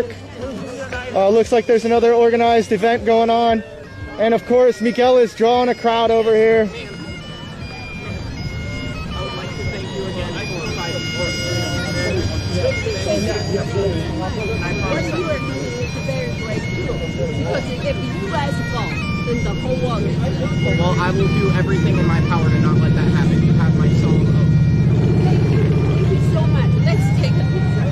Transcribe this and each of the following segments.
work. Looks like there's another organized event going on. And of course, Miguel is drawing a crowd over here. I would like to thank you again for fighting for because if the U.S. falls, then the whole world is dead. Well, I will do everything in my power to not let that happen. You have my solemn oath. Thank you so much. Let's take a picture.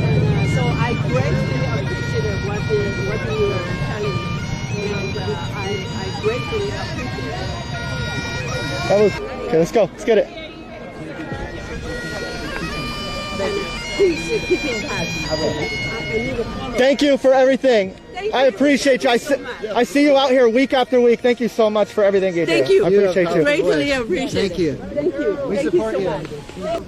And, so I greatly appreciate what you are telling me. And I greatly appreciate it. That was, okay, let's go. Let's get it. Please keep in touch. Thank you for everything. I appreciate you. I see you out here week after week. Thank you so much for everything you do. Thank you. I appreciate you. Greatly appreciate Thank you. it. Thank you. We Thank support you so you. much.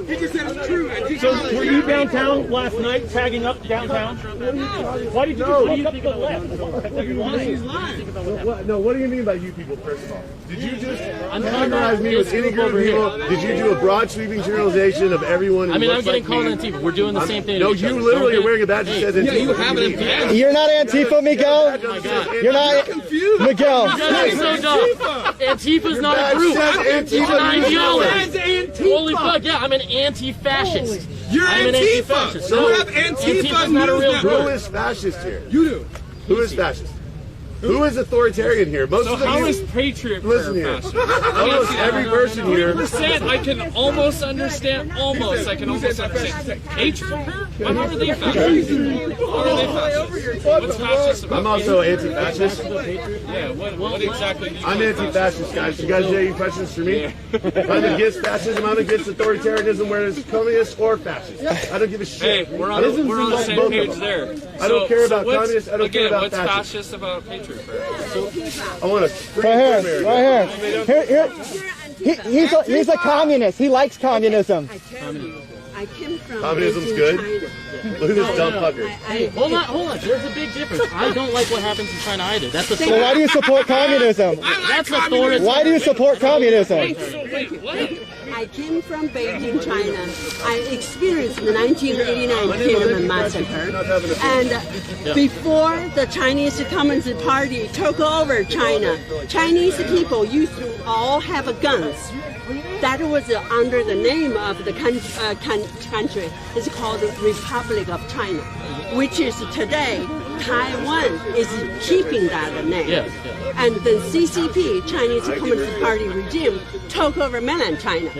He just said it's true. So were you downtown last night, tagging up downtown? Why did you just walk up to the left? He's lying. No, what do you mean by you people, first of all? Did you just I'm categorize me with any group of people? Did you do a broad sweeping generalization of everyone? I mean, I'm getting called Antifa. We're doing the same thing. No, you literally are wearing a badge that says Antifa. You have an badge. You're not Antifa, Miguel? Oh my God. You're not Confused. Miguel. That's so dumb. Antifa's not a badge group. says It's an Antifa. ideology. Holy fuck, yeah, I'm an anti-fascist. You're I'm an Antifa. anti-fascist. You have Antifa Antifa's not a News real Network. Who group. is fascist here? You do. Who is fascist? Who is authoritarian here? Most So of the how people, is patriot listen prayer here. fascist? Almost every person here. Percent I can almost understand. Almost I can almost understand. Patriot prayer? How are they fascist? How are they fascist? What's fascist about? I'm also anti-fascist. Yeah. What exactly? Do you I'm anti-fascist, guys. You guys have any questions for me? If I'm against fascism, I'm against authoritarianism, whether it's communist or fascist. I don't give a Hey, shit. we're I on don't the like same both of page them. there. I don't care about what's- communists. I don't care again, about what's fascists. fascist about patriot prayer? I want to Right here. He's a communist. He likes communism. I came from Communism's Beijing, good? China. Look at this dumb fucker. Hold on. There's a big difference. I don't like what happens in China either. That's a So why do you support communism? That's authority. Why do you support communism? Wait, what? I came from Beijing, China. I experienced the 1989 Tiananmen massacre. And before the Chinese Communist Party took over China, Chinese people used to all have guns. That was under the name of the country. It's called the Republic of China, which is today Taiwan is keeping that name. Yes. And the CCP, Chinese Communist Party regime, took over mainland China.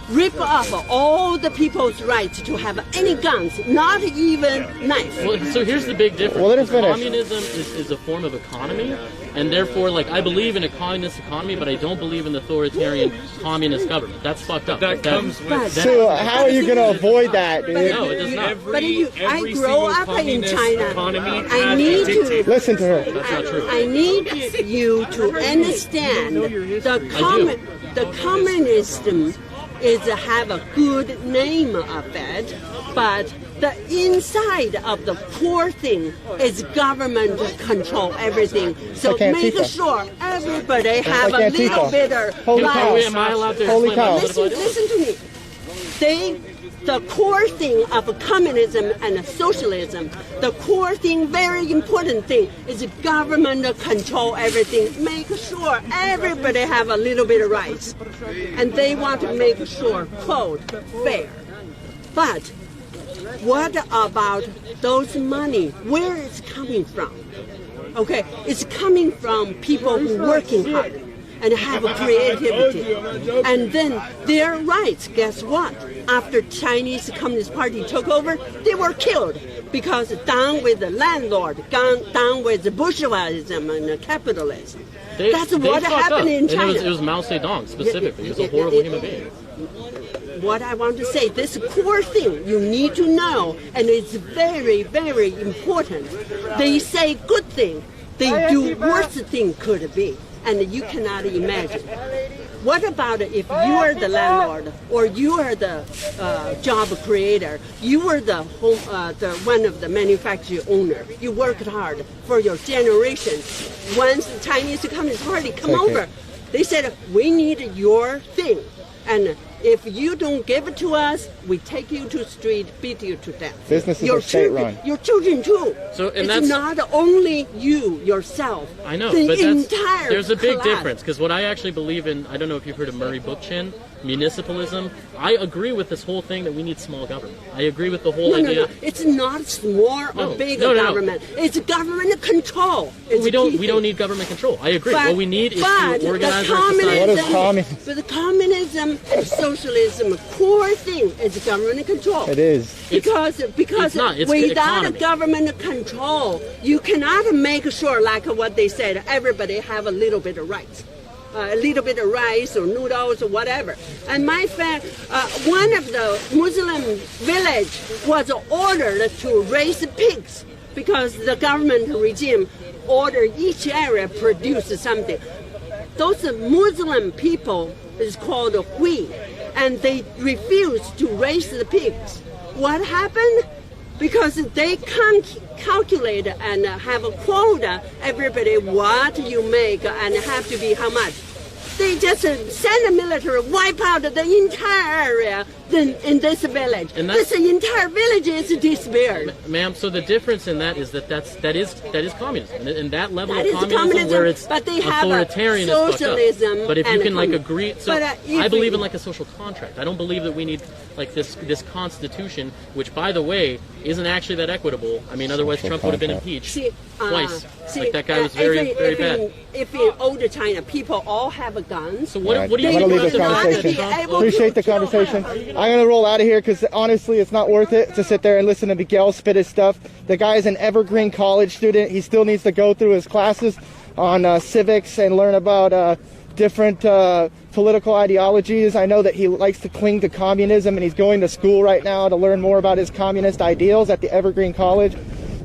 Rip off all the people's rights to have any guns, not even knife. Well, so here's the big difference. Well, let us finish. Communism is a form of economy, and therefore, like, I believe in a communist economy, but I don't believe in the authoritarian communist government. That's fucked up. That comes with. So how are you going to avoid that, dude? No, it does not. But I Every grow single up in communist China. economy I has a need to. dictator. Listen to her. That's not true. I need you to understand the communism is have a good name of it, but the inside of the core thing is government control everything. So Like make Antifa. sure everybody have Like a little Antifa. bit of Holy rights. cow. Am I allowed to Holy explain cow. what Listen, it is? listen to me. The core thing of communism and socialism, the core thing, very important thing, is government control everything. Make sure everybody have a little bit of rights. And they want to make sure, quote, fair. But what about those money? Where it's coming from? Okay, it's coming from people who working hard and have a creativity. And then their rights, guess what? After Chinese Communist Party took over, they were killed because down with the landlord, down with the bourgeoisism and the capitalism. That's what fucked happened up. in And China. it was Mao Zedong specifically. He was a horrible human being. What I want to say, this core thing you need to know, and it's very, very important. They say good thing, they do worse thing could be, and you cannot imagine. What about if you are the landlord or you are the job creator? You are the one of the manufacturing owner. You worked hard for your generation. Once the Chinese Communist Party come over, they said we need your thing, and If you don't give it to us, we take you to the street, beat you to death. Businesses are state-run. Your children too. So, and it's that's not only you yourself. I know, the but entire there's a big class. difference, because what I actually believe in, I don't know if you've heard of Murray Bookchin, municipalism. I agree with this whole thing that we need small government. I agree with the whole idea. No. It's not small or big government. It's government control. It's we don't need government control. I agree. But, what we need is to organize our society. What is communism? But the communism and socialism core thing is government control. It is. Because It's not. It's without economy. government control, you cannot make sure, like what they said, everybody have a little bit of rights. A little bit of rice or noodles or whatever. And my friend, one of the Muslim village was ordered to raise pigs because the government regime ordered each area produce something. Those Muslim people is called Hui, and they refused to raise the pigs. What happened? Because they can't calculate and have a quota, everybody what you make and have to be how much. They just send the military, wipe out the entire area in this village. And this entire village is disappeared. Ma'am, so the difference in that is that is communism. And that level That of is communism where it's but they have authoritarian a is fucked up. socialism. But if you and can like communism. agree, so But, if I believe we- in like a social contract. I don't believe that we need like this constitution, which by the way isn't actually that equitable. I mean, otherwise Trump would have been impeached twice. Like that guy was very bad. If in older China, people all have guns. So what do you I'm gonna leave think this about conversation. able Appreciate to the kill conversation. I'm gonna roll out of here because honestly, it's not worth it to sit there and listen to Miguel spit his stuff. The guy is an evergreen college student. He still needs to go through his classes on civics and learn about different political ideologies. I know that he likes to cling to communism, and he's going to school right now to learn more about his communist ideals at the Evergreen College.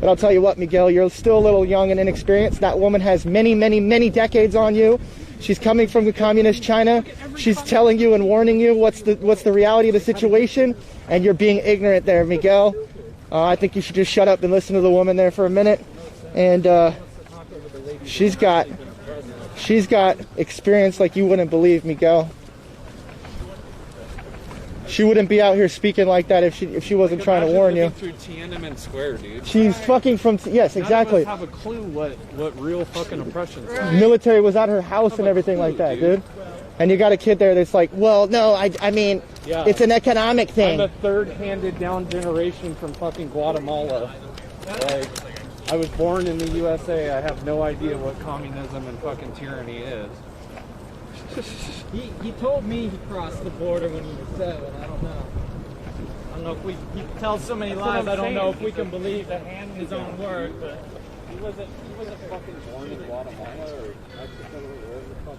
But I'll tell you what, Miguel, you're still a little young and inexperienced. That woman has many, many, many decades on you. She's coming from the communist China. She's telling you and warning you what's the reality of the situation, and you're being ignorant there, Miguel. I think you should just shut up and listen to the woman there for a minute. And she's got experience like you wouldn't believe, Miguel. She wouldn't be out here speaking like that if she wasn't trying to warn you. Through Tiananmen Square, dude. She's fucking from, yes, exactly. None of us have a clue what real fucking oppression is. Military was at her house and everything like that, dude. And you got a kid there that's like, well, no, I mean, it's an economic thing. I'm the third handed down generation from fucking Guatemala. Like, I was born in the USA. I have no idea what communism and fucking tyranny is. He told me he crossed the border when he was 7. I don't know. I don't know if he tells so many lies. I don't know if we can believe his own word. But He wasn't fucking born in Guatemala or Mexico or